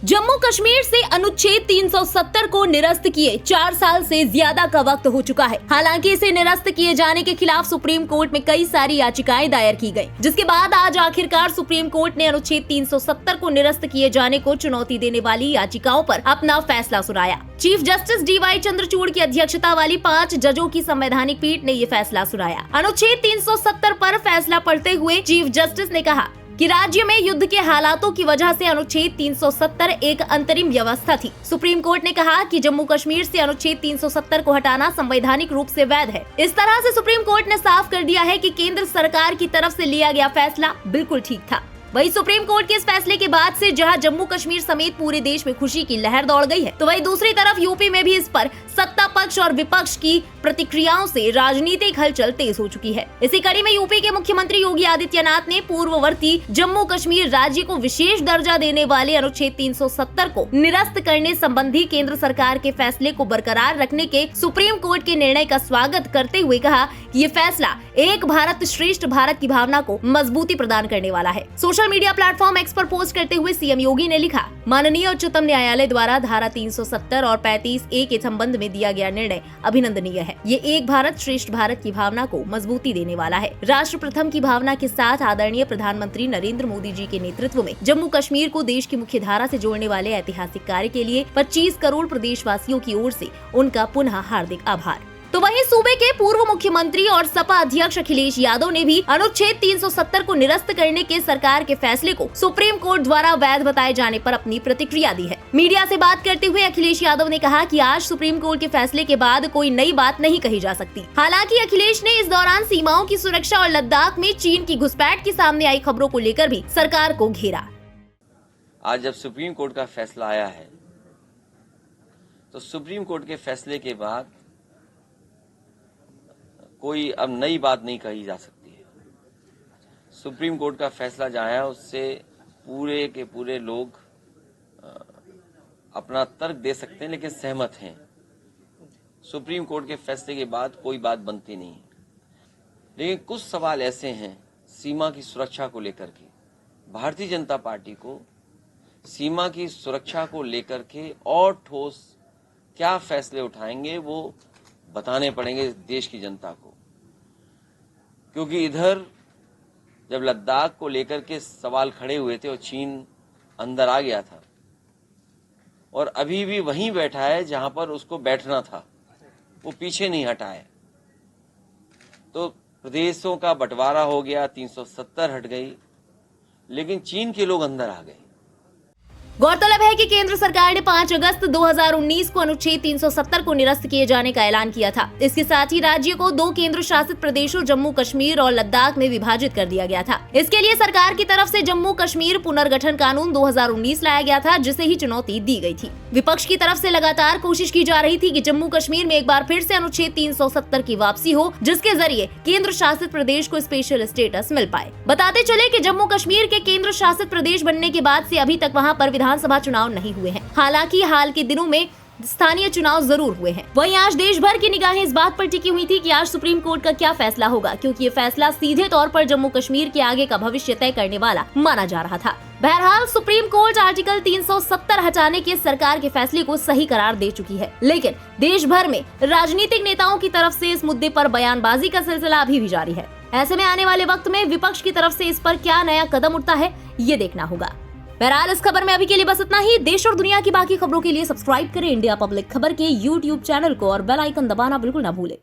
जम्मू कश्मीर से अनुच्छेद 370 को निरस्त किए 4 साल से ज्यादा का वक्त हो चुका है। हालांकि इसे निरस्त किए जाने के खिलाफ सुप्रीम कोर्ट में कई सारी याचिकाएं दायर की गयी, जिसके बाद आज आखिरकार सुप्रीम कोर्ट ने अनुच्छेद 370 को निरस्त किए जाने को चुनौती देने वाली याचिकाओं पर अपना फैसला सुनाया। चीफ जस्टिस DY चंद्रचूड़ की अध्यक्षता वाली 5 जजों की संवैधानिक पीठ ने ये फैसला सुनाया। अनुच्छेद 370 पर फैसला पढ़ते हुए चीफ जस्टिस ने कहा कि राज्य में युद्ध के हालातों की वजह से अनुच्छेद 370 एक अंतरिम व्यवस्था थी। सुप्रीम कोर्ट ने कहा कि जम्मू कश्मीर से अनुच्छेद 370 को हटाना संवैधानिक रूप से वैध है। इस तरह से सुप्रीम कोर्ट ने साफ कर दिया है कि केंद्र सरकार की तरफ से लिया गया फैसला बिल्कुल ठीक था। वही सुप्रीम कोर्ट के इस फैसले के बाद से जहां जम्मू कश्मीर समेत पूरे देश में खुशी की लहर दौड़ गई है, तो वही दूसरी तरफ यूपी में भी इस पर सत्ता पक्ष और विपक्ष की प्रतिक्रियाओं से राजनीतिक हलचल तेज हो चुकी है। इसी कड़ी में यूपी के मुख्यमंत्री योगी आदित्यनाथ ने पूर्ववर्ती जम्मू कश्मीर राज्य को विशेष दर्जा देने वाले अनुच्छेद 370 को निरस्त करने संबंधी केंद्र सरकार के फैसले को बरकरार रखने के सुप्रीम कोर्ट के निर्णय का स्वागत करते हुए कहा कि ये फैसला एक भारत श्रेष्ठ भारत की भावना को मजबूती प्रदान करने वाला है। सोशल मीडिया प्लेटफॉर्म एक्स पर पोस्ट करते हुए सीएम योगी ने लिखा, माननीय उच्चतम न्यायालय द्वारा धारा 370 और 35A के संबंध में दिया गया निर्णय अभिनंदनीय है। ये एक भारत श्रेष्ठ भारत की भावना को मजबूती देने वाला है। राष्ट्र प्रथम की भावना के साथ आदरणीय प्रधानमंत्री नरेंद्र मोदी जी के नेतृत्व में जम्मू कश्मीर को देश की मुख्य धारा से जोड़ने वाले ऐतिहासिक कार्य के लिए 25 करोड़ प्रदेशवासियों की ओर से उनका पुनः हार्दिक आभार। तो वहीं सूबे के पूर्व मुख्यमंत्री और सपा अध्यक्ष अखिलेश यादव ने भी अनुच्छेद 370 को निरस्त करने के सरकार के फैसले को सुप्रीम कोर्ट द्वारा वैध बताए जाने पर अपनी प्रतिक्रिया दी है। मीडिया से बात करते हुए अखिलेश यादव ने कहा कि आज सुप्रीम कोर्ट के फैसले के बाद कोई नई बात नहीं कही जा सकती। हालांकि अखिलेश ने इस दौरान सीमाओं की सुरक्षा और लद्दाख में चीन की घुसपैठ की सामने आई खबरों को लेकर भी सरकार को घेरा। आज जब सुप्रीम कोर्ट का फैसला आया है, तो सुप्रीम कोर्ट के फैसले के बाद कोई अब नई बात नहीं कही जा सकती है। सुप्रीम कोर्ट का फैसला जो आया उससे पूरे के पूरे लोग अपना तर्क दे सकते हैं, लेकिन सहमत हैं। सुप्रीम कोर्ट के फैसले के बाद कोई बात बनती नहीं है, लेकिन कुछ सवाल ऐसे हैं सीमा की सुरक्षा को लेकर के। भारतीय जनता पार्टी को सीमा की सुरक्षा को लेकर के और ठोस क्या फैसले उठाएंगे वो बताने पड़ेंगे देश की जनता को, क्योंकि इधर जब लद्दाख को लेकर के सवाल खड़े हुए थे और चीन अंदर आ गया था और अभी भी वहीं बैठा है जहां पर उसको बैठना था, वो पीछे नहीं हटा है। तो प्रदेशों का बंटवारा हो गया, 370 हट गई, लेकिन चीन के लोग अंदर आ गए। गौरतलब है कि केंद्र सरकार ने 5 अगस्त 2019 को अनुच्छेद 370 को निरस्त किए जाने का ऐलान किया था। इसके साथ ही राज्य को 2 केंद्र शासित प्रदेशों जम्मू कश्मीर और लद्दाख में विभाजित कर दिया गया था। इसके लिए सरकार की तरफ से जम्मू कश्मीर पुनर्गठन कानून 2019 लाया गया था, जिसे ही चुनौती दी गई थी। विपक्ष की तरफ से लगातार कोशिश की जा रही थी कि जम्मू कश्मीर में एक बार फिर से अनुच्छेद 370 की वापसी हो, जिसके जरिए केंद्र शासित प्रदेश को स्पेशल स्टेटस मिल पाए। बताते चले कि जम्मू कश्मीर के केंद्र शासित प्रदेश बनने के बाद से अभी तक वहां पर विधानसभा चुनाव नहीं हुए हैं। हालांकि हाल के दिनों में स्थानीय चुनाव जरूर हुए हैं। वहीं आज देश भर की निगाहें इस बात पर टिकी हुई थी कि आज सुप्रीम कोर्ट का क्या फैसला होगा, क्योंकि ये फैसला सीधे तौर पर जम्मू कश्मीर के आगे का भविष्य तय करने वाला माना जा रहा था। बहरहाल सुप्रीम कोर्ट आर्टिकल 370 हटाने के सरकार के फैसले को सही करार दे चुकी है, लेकिन देश भर में राजनीतिक नेताओं की तरफ से इस मुद्दे पर बयानबाजी का सिलसिला अभी भी जारी है। ऐसे में आने वाले वक्त में विपक्ष की तरफ से इस पर क्या नया कदम उठता है, ये देखना होगा। बहरहाल इस खबर में अभी के लिए बस इतना ही। देश और दुनिया की बाकी खबरों के लिए सब्सक्राइब करें इंडिया पब्लिक खबर के YouTube चैनल को और बेल आइकन दबाना बिल्कुल ना भूलें।